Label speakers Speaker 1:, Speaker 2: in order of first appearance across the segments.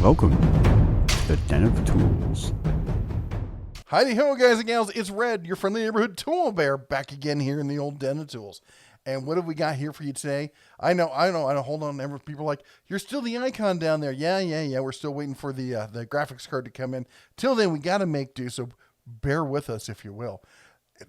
Speaker 1: Welcome to the Den of Tools.
Speaker 2: Howdy ho, guys and gals. It's Red, your friendly neighborhood tool bear, back again here in the old Den of Tools. And what have we got here for you today? I know. Hold on, people are like, you're still the icon down there. Yeah. We're still waiting for the graphics card to come in. Till then, we got to make do, so bear with us, if you will.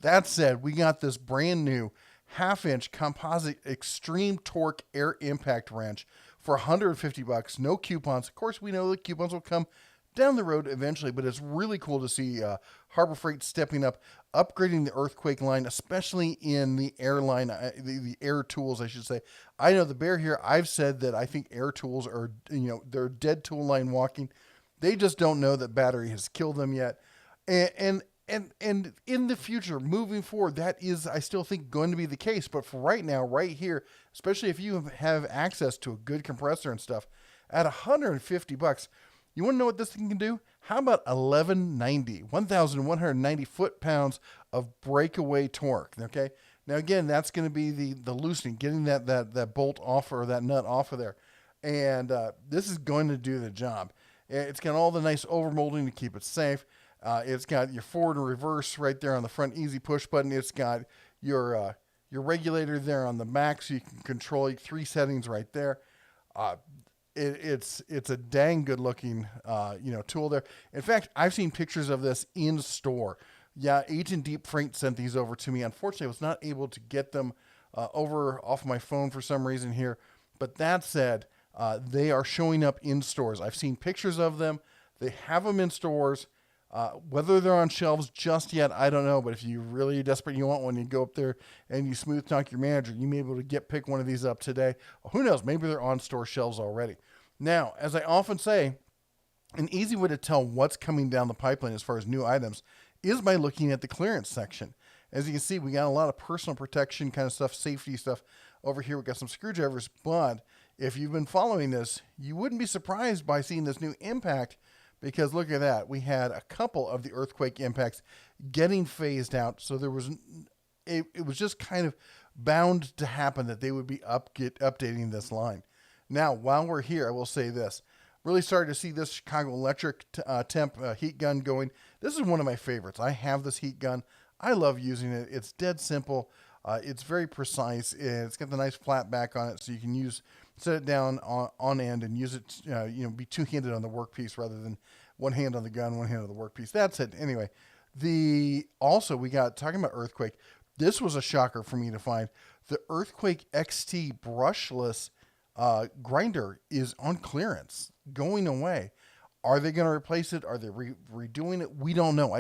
Speaker 2: That said, we got this brand new half-inch composite Xtreme torque air impact wrench for $150. No coupons. Of course, we know the coupons will come down the road eventually, but it's really cool to see Harbor Freight stepping up, upgrading the earthquake line, especially in the airline, the air tools, I should say. I know the bear here, I've said that I think air tools are, they're dead tool line walking. They just don't know that battery has killed them yet. And in the future, moving forward, that is, I still think, going to be the case. But for right now, right here, especially if you have access to a good compressor and stuff, at $150, you want to know what this thing can do? How about 1,190 foot-pounds of breakaway torque? Okay. Now again, that's going to be the loosening, getting that bolt off or that nut off of there, and this is going to do the job. It's got all the nice overmolding to keep it safe. It's got your forward and reverse right there on the front, easy push button. It's got your regulator there on the back, so you can control 3 settings right there. It's a dang good looking tool there. In fact, I've seen pictures of this in store. Yeah, Agent Deep Freight sent these over to me. Unfortunately, I was not able to get them off my phone for some reason here. But that said, they are showing up in stores. I've seen pictures of them. They have them in stores. Whether they're on shelves just yet, I don't know. But if you're really desperate, you want one, you go up there and you smooth talk your manager. You may be able to pick one of these up today. Who knows? Maybe they're on store shelves already. Now, as I often say, an easy way to tell what's coming down the pipeline as far as new items is by looking at the clearance section. As you can see, we got a lot of personal protection kind of stuff, safety stuff over here. We got some screwdrivers, but if you've been following this, you wouldn't be surprised by seeing this new impact. Because look at that, we had a couple of the earthquake impacts getting phased out. So there was, it was just kind of bound to happen that they would be updating this line. Now, while we're here, I will say this. Really started to see this Chicago Electric temp heat gun going. This is one of my favorites. I have this heat gun. I love using it. It's dead simple. It's very precise. It's got the nice flat back on it, so you can set it down on end and use it, be two-handed on the workpiece rather than one hand on the gun, one hand on the workpiece. That's it. Anyway, also we got, talking about earthquake, this was a shocker for me to find. The Earthquake XT brushless grinder is on clearance, going away. Are they going to replace it? Are they redoing it? We don't know.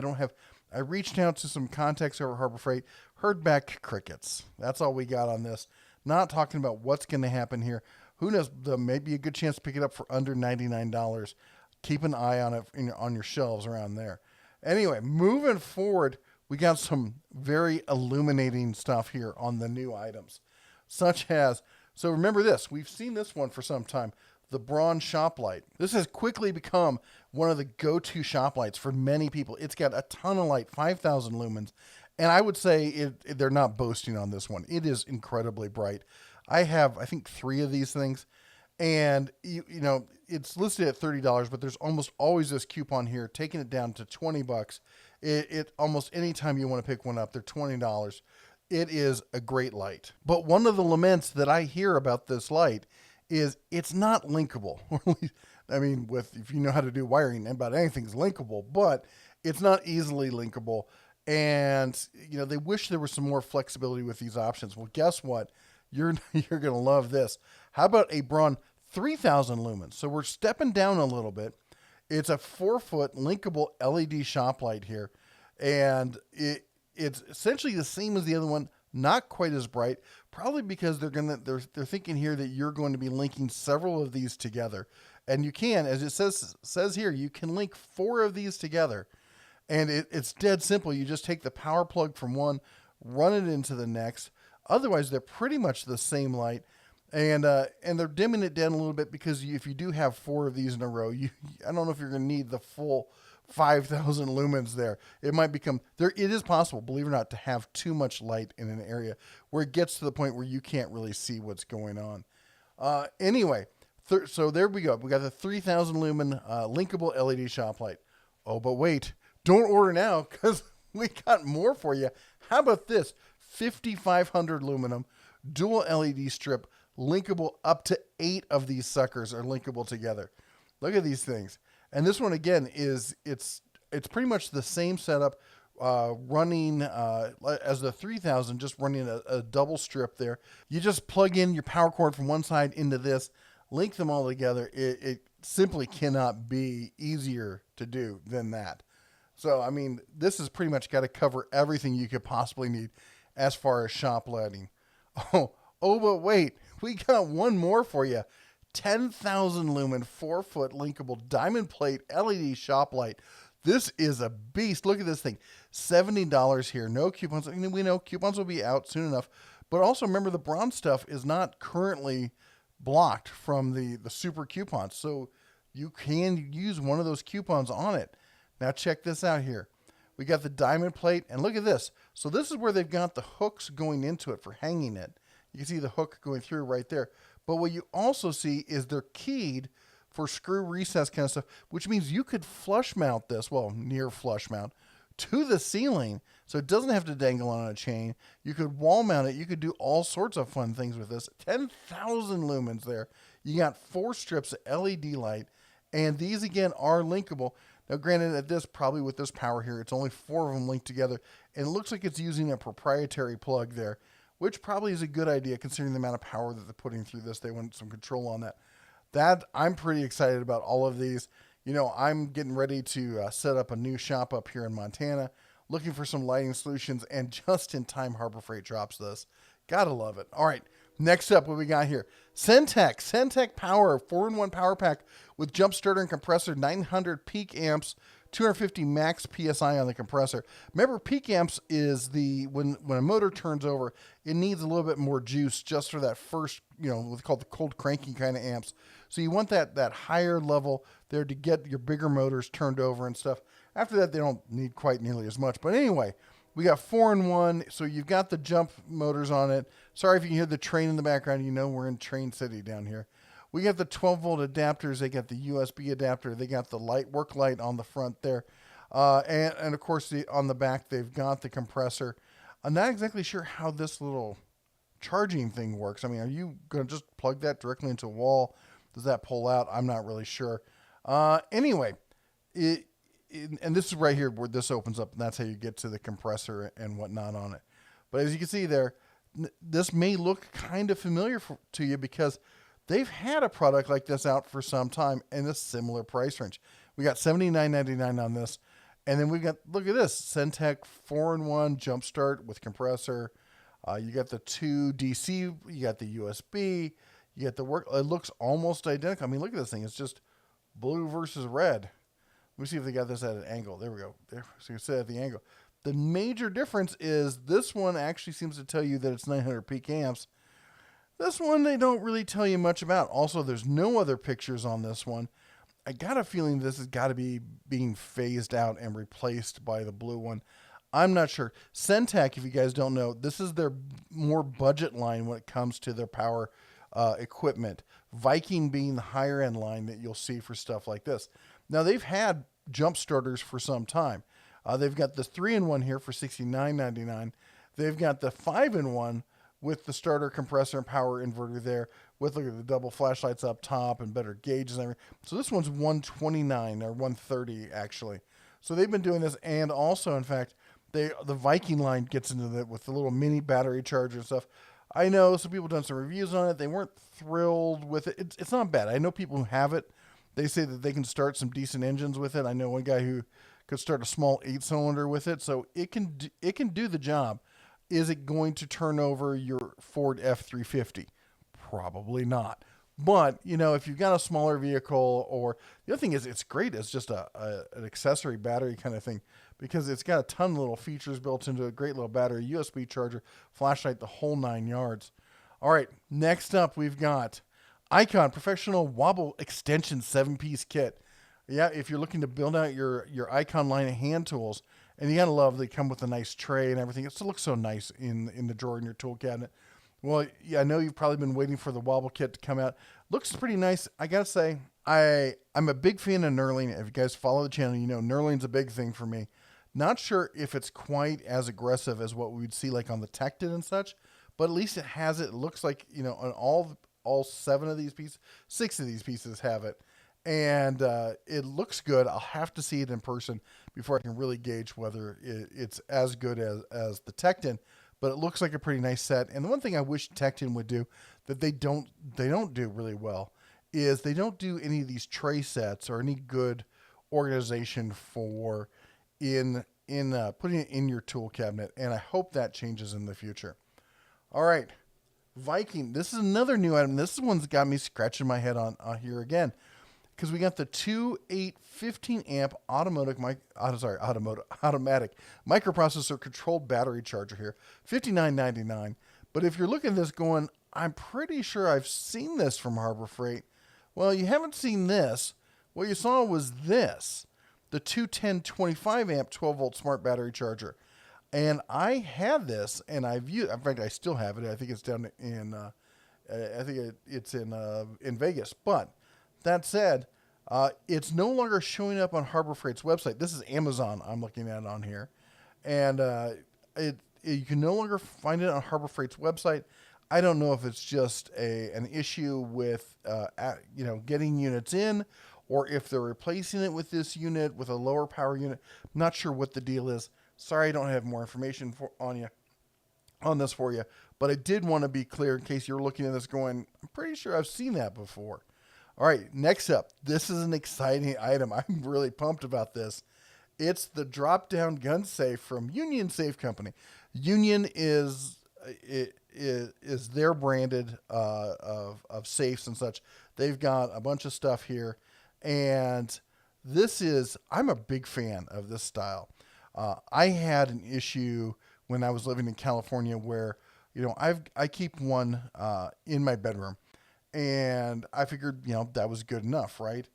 Speaker 2: I reached out to some contacts over Harbor Freight, heard back crickets. That's all we got on this. Not talking about what's going to happen here. Who knows? There may be a good chance to pick it up for under $99. Keep an eye on it on your shelves around there. Anyway, moving forward, we got some very illuminating stuff here on the new items, such as, so remember this, we've seen this one for some time, the Braun shop light. This has quickly become one of the go-to shop lights for many people. It's got a ton of light, 5,000 lumens. And I would say they're not boasting on this one. It is incredibly bright. I have, I think, 3 of these things. And, it's listed at $30, but there's almost always this coupon here, taking it down to $20. It almost any time you want to pick one up, they're $20. It is a great light. But one of the laments that I hear about this light is it's not linkable. I mean, if you know how to do wiring, about anything's linkable, but it's not easily linkable. And, they wish there was some more flexibility with these options. Well, guess what? You're going to love this. How about a Braun 3,000 lumens? So we're stepping down a little bit. It's a 4-foot linkable LED shop light here. And it's essentially the same as the other one, not quite as bright, probably because they're thinking here that you're going to be linking several of these together. And you can, as it says here, you can link 4 of these together. And it's dead simple. You just take the power plug from one, run it into the next. Otherwise, they're pretty much the same light. And they're dimming it down a little bit because if you do have 4 of these in a row, I don't know if you're going to need the full 5,000 lumens there. It might become, it is possible, believe it or not, to have too much light in an area where it gets to the point where you can't really see what's going on. Anyway, So there we go. We got the 3000 lumen linkable LED shop light. Oh, but wait, don't order now because we got more for you. How about this? 5500 aluminum dual LED strip, linkable. Up to 8 of these suckers are linkable together. Look at these things. And this one again it's pretty much the same setup, running as the 3000, just running a double strip there. You just plug in your power cord from one side into this, link them all together. It simply cannot be easier to do than that. So, I mean, this has pretty much got to cover everything you could possibly need as far as shop lighting. Oh, but wait, we got one more for you. 10,000 lumen, 4-foot linkable diamond plate LED shop light. This is a beast. Look at this thing. $70 here. No coupons. I mean, we know coupons will be out soon enough. But also remember, the bronze stuff is not currently blocked from the super coupons. So you can use one of those coupons on it. Now check this out here. We got the diamond plate, and look at this. So this is where they've got the hooks going into it for hanging it. You can see the hook going through right there. But what you also see is they're keyed for screw recess kind of stuff, which means you could flush mount this, well, near flush mount, to the ceiling, so it doesn't have to dangle on a chain. You could wall mount it. You could do all sorts of fun things with this. 10,000 lumens there. You got 4 strips of LED light, and these, again, are linkable. Now, granted, at this, probably with this power here, it's only 4 of them linked together, and it looks like it's using a proprietary plug there, which probably is a good idea considering the amount of power that they're putting through this. They want some control on that. I'm pretty excited about all of these. You know, I'm getting ready to set up a new shop up here in Montana, looking for some lighting solutions, and just in time Harbor Freight drops this. Gotta love it. All right, next up, what we got here? Centec Power 4-in-1 power pack with jump starter and compressor, 900 peak amps, 250 max PSI on the compressor. Remember, peak amps is when a motor turns over, it needs a little bit more juice just for that first, what's called the cold cranking kind of amps. So you want that higher level there to get your bigger motors turned over and stuff. After that, they don't need quite nearly as much. But anyway, we got 4-in-1, so you've got the jump motors on it. Sorry if you can hear the train in the background. You know we're in Train City down here. We got the 12-volt adapters. They got the USB adapter. They got the work light on the front there. And of course, on the back, they've got the compressor. I'm not exactly sure how this little charging thing works. I mean, are you going to just plug that directly into a wall? Does that pull out? I'm not really sure. Anyway, and this is right here where this opens up, and that's how you get to the compressor and whatnot on it. But as you can see there, this may look kind of familiar to you because they've had a product like this out for some time in a similar price range. We got $79.99 on this. And then we got, look at this, Centec 4-in-1 jump start with compressor. You got the 2 DC, you got the USB, you got the work. It looks almost identical. I mean, look at this thing. It's just blue versus red. Let me see if they got this at an angle. There we go. There, so you can see at the angle. The major difference is this one actually seems to tell you that it's 900 peak amps. This one they don't really tell you much about. Also, there's no other pictures on this one. I got a feeling this has got to be being phased out and replaced by the blue one. I'm not sure. Centec, if you guys don't know, this is their more budget line when it comes to their power equipment. Viking being the higher end line that you'll see for stuff like this. Now, they've had jump starters for some time. They've got the 3-in-1 here for $69.99. They've got the 5-in-1 with the starter, compressor, and power inverter there, with look at the double flashlights up top and better gauges and everything. So this one's $129 or $130 actually. So they've been doing this, and also, in fact, the Viking line gets into that with the little mini battery charger and stuff. I know some people have done some reviews on it. They weren't thrilled with it. It's not bad. I know people who have it. They say that they can start some decent engines with it. I know one guy who could start a small 8-cylinder with it, so it can do the job. Is it going to turn over your Ford F-350? Probably not. But, if you've got a smaller vehicle, or the other thing is it's great as just an accessory battery kind of thing, because it's got a ton of little features built into a great little battery, USB charger, flashlight, the whole 9 yards. All right, next up we've got Icon Professional Wobble Extension 7-piece kit. Yeah, if you're looking to build out your Icon line of hand tools, and you gotta love they come with a nice tray and everything. It still looks so nice in the drawer in your tool cabinet. Well, yeah, I know you've probably been waiting for the Wobble kit to come out. Looks pretty nice. I gotta say, I'm a big fan of knurling. If you guys follow the channel, you know knurling's a big thing for me. Not sure if it's quite as aggressive as what we would see like on the Tecton and such, but at least it has it. It looks like, you know, on all 7 of these pieces, 6 of these pieces have it, and it looks good. I'll have to see it in person before I can really gauge whether it's as good as the Tecton. But it looks like a pretty nice set. And the one thing I wish Tecton would do that they don't do really well is they don't do any of these tray sets or any good organization for in putting it in your tool cabinet. And I hope that changes in the future. All right, Viking. This is another new item. This is one's got me scratching my head on here again, because we got the 2.8 15 amp automatic microprocessor controlled battery charger here, $59.99. But if you're looking at this going, I'm pretty sure I've seen this from Harbor Freight. Well, you haven't seen this. What you saw was this, the 210 amp 12 volt smart battery charger. And I had this, and I've used. In fact, I still have it. I think it's down in, it's in Vegas. But that said, it's no longer showing up on Harbor Freight's website. This is Amazon I'm looking at on here, and you can no longer find it on Harbor Freight's website. I don't know if it's just an issue with getting units in, or if they're replacing it with this unit with a lower power unit. I'm not sure what the deal is. Sorry, I don't have more information on this for you, but I did want to be clear in case you're looking at this going, I'm pretty sure I've seen that before. All right, next up, this is an exciting item. I'm really pumped about this. It's the drop-down gun safe from Union Safe Company. Union is their branded of safes and such. They've got a bunch of stuff here, and I'm a big fan of this style. I had an issue when I was living in California where, I keep one in my bedroom, and I figured, that was good enough, right?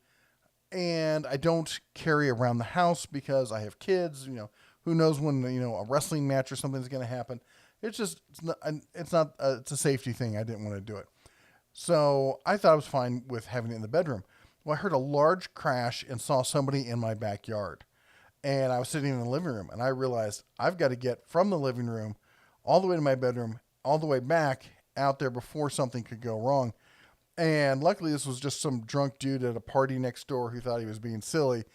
Speaker 2: And I don't carry around the house because I have kids, who knows when, a wrestling match or something's going to happen. It's a safety thing. I didn't want to do it. So I thought I was fine with having it in the bedroom. Well, I heard a large crash and saw somebody in my backyard. And I was sitting in the living room, and I realized I've got to get from the living room all the way to my bedroom, all the way back out there before something could go wrong. And luckily, this was just some drunk dude at a party next door who thought he was being silly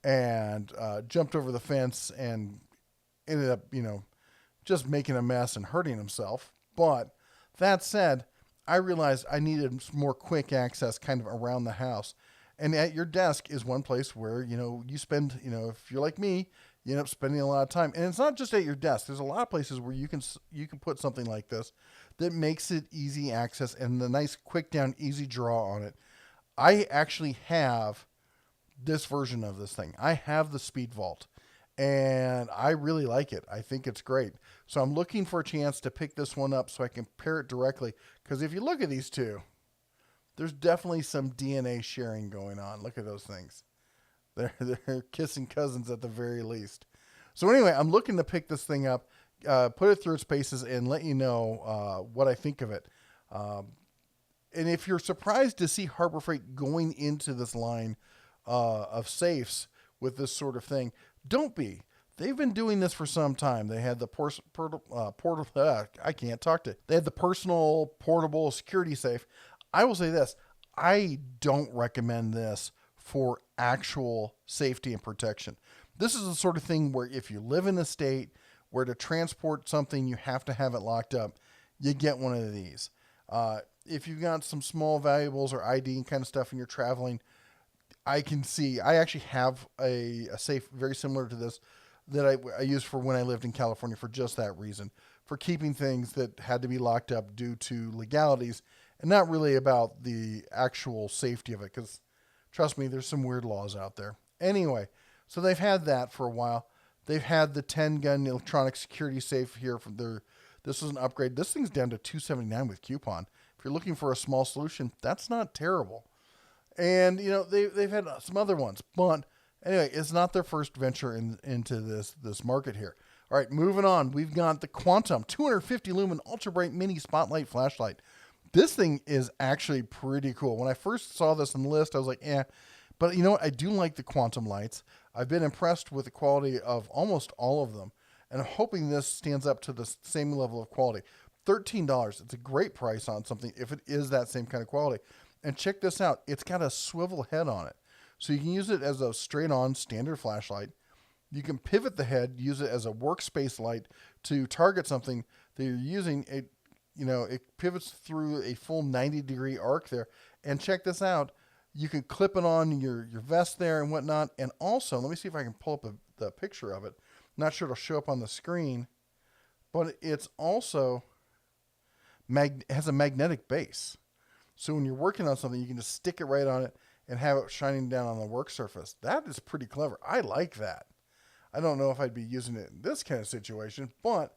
Speaker 2: and jumped over the fence and ended up, just making a mess and hurting himself. But that said, I realized I needed more quick access kind of around the house. And at your desk is one place where, you spend, if you're like me, you end up spending a lot of time. And it's not just at your desk. There's a lot of places where you can put something like this that makes it easy access and the nice quick down, easy draw on it. I actually have this version of this thing. I have the Speed Vault, and I really like it. I think it's great. So I'm looking for a chance to pick this one up so I can pair it directly. Because if you look at these two, there's definitely some DNA sharing going on. Look at those things. They're kissing cousins at the very least. So anyway, I'm looking to pick this thing up, put it through its paces, and let you know what I think of it. And if you're surprised to see Harbor Freight going into this line of safes with this sort of thing, don't be. They've been doing this for some time. They had the They had the personal portable security safe. I will say this, I don't recommend this for actual safety and protection. This is the sort of thing where if you live in a state where to transport something, you have to have it locked up, you get one of these. If you've got some small valuables or ID and kind of stuff and you're traveling, I actually have a safe very similar to this that I used for when I lived in California for just that reason, for keeping things that had to be locked up due to legalities and not really about the actual safety of it, because trust me, there's some weird laws out there. Anyway, so they've had that for a while. They've had the 10-gun electronic security safe here. This was an upgrade. This thing's down to $279 with coupon. If you're looking for a small solution, that's not terrible. And, they've had some other ones. But anyway, it's not their first venture into this market here. All right, moving on. We've got the Quantum 250 lumen ultra bright mini spotlight flashlight. This thing is actually pretty cool. When I first saw this on the list, I was like, eh. But you know what? I do like the Quantum lights. I've been impressed with the quality of almost all of them. And I'm hoping this stands up to the same level of quality. $13. It's a great price on something if it is that same kind of quality. And check this out. It's got a swivel head on it. So you can use it as a straight-on standard flashlight. You can pivot the head, use it as a workspace light to target something that you're using. It pivots through a full 90-degree arc there. And check this out. You can clip it on your vest there and whatnot. And also, let me see if I can pull up the picture of it. I'm not sure it'll show up on the screen, but it's also has a magnetic base. So when you're working on something, you can just stick it right on it and have it shining down on the work surface. That is pretty clever. I like that. I don't know if I'd be using it in this kind of situation, but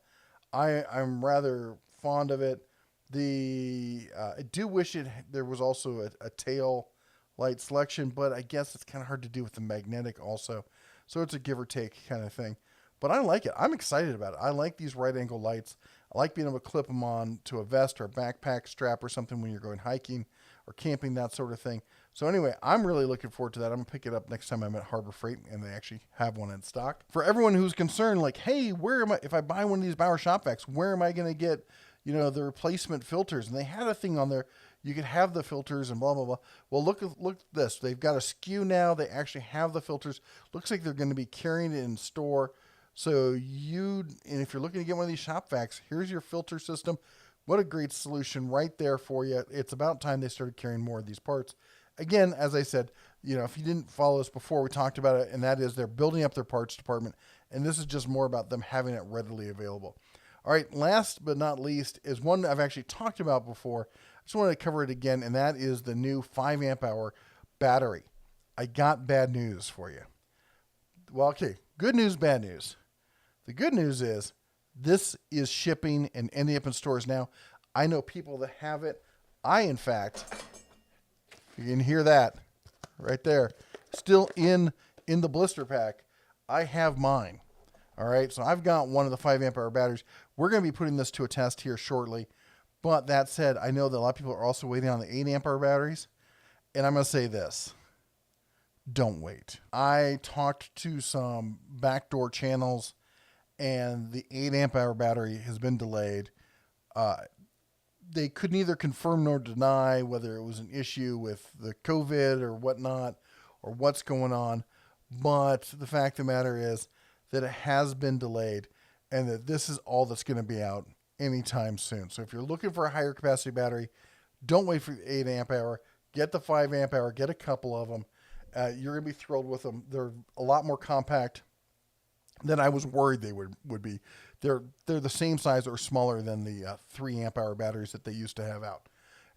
Speaker 2: I'm rather fond of it. I do wish there was also a tail light selection, but I guess it's kind of hard to do with the magnetic also. So it's a give or take kind of thing. But I like it. I'm excited about it. I like these right angle lights. I like being able to clip them on to a vest or a backpack strap or something when you're going hiking or camping, that sort of thing. So anyway, I'm really looking forward to that. I'm going to pick it up next time I'm at Harbor Freight and they actually have one in stock. For everyone who's concerned, like, hey, if I buy one of these Bauer shop vacs, where am I going to get, the replacement filters? And they had a thing on there. You could have the filters and blah, blah, blah. Well, look at this. They've got a SKU now. They actually have the filters. Looks like they're going to be carrying it in store. So if you're looking to get one of these shop vacs, here's your filter system. What a great solution right there for you. It's about time they started carrying more of these parts. Again, as I said, if you didn't follow us before, we talked about it, and that is they're building up their parts department, and this is just more about them having it readily available. All right, last but not least is one I've actually talked about before. I just wanted to cover it again, and that is the new 5 amp hour battery. I got bad news for you. Well, okay, good news, bad news. The good news is this is shipping and ending up in stores now. I know people that have it. In fact, you can hear that right there, still in the blister pack. I have mine. All right, so I've got one of the 5 amp hour batteries. We're going to be putting this to a test here shortly. But that said, I know that a lot of people are also waiting on the 8 amp hour batteries. And I'm going to say this. Don't wait. I talked to some backdoor channels, and the 8 amp hour battery has been delayed. They could neither confirm nor deny whether it was an issue with the COVID or whatnot, or what's going on. But the fact of the matter is that it has been delayed, and that this is all that's going to be out anytime soon. So if you're looking for a higher capacity battery, don't wait for the 8 amp hour. Get the 5 amp hour. Get a couple of them. You're going to be thrilled with them. They're a lot more compact than I was worried they would be. They're the same size or smaller than the 3 amp hour batteries that they used to have out.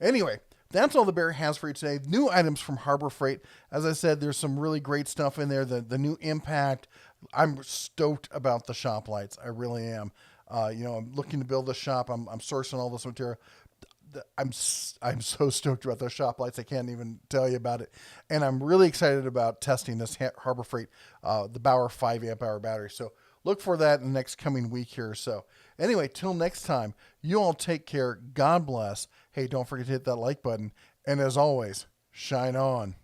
Speaker 2: Anyway, that's all the Bear has for you today. New items from Harbor Freight. As I said, there's some really great stuff in there. The new Impact. I'm stoked about the shop lights. I really am. I'm looking to build a shop. I'm sourcing all this material. I'm so stoked about those shop lights. I can't even tell you about it. And I'm really excited about testing this Harbor Freight, the Bauer 5 amp hour battery. So look for that in the next coming week here or so. Anyway, till next time, you all take care. God bless. Hey, don't forget to hit that like button. And as always, shine on.